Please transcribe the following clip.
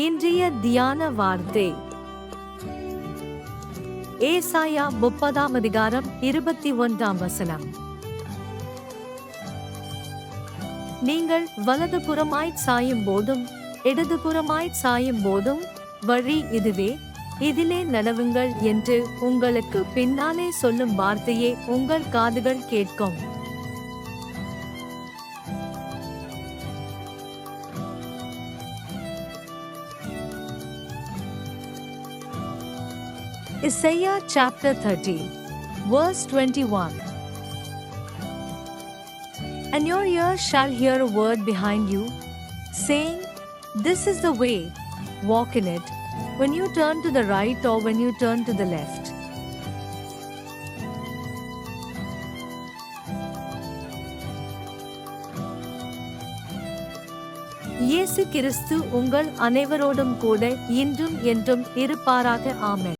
இன்றைய தியான வார்த்தை ஏசாயா 30:21. நீங்கள் வலதுபுறமாய்ச் சாயும் போதும் இடதுபுறமாய்ச் சாயும் போதும் வழி இதுவே, இதிலே நடவுங்கள் என்று உங்களுக்கு பின்னாலே சொல்லும் வார்த்தையே உங்கள் காதுகள் கேட்கும். Isaiah chapter 30, verse 21. And your ears shall hear a word behind you, saying, This is the way, walk in it, when you turn to the right or when you turn to the left. இயேசு கிறிஸ்து உங்கள் அனைவரோடும் கூட இன்றும் என்றும் இருப்பாராக. ஆமென்.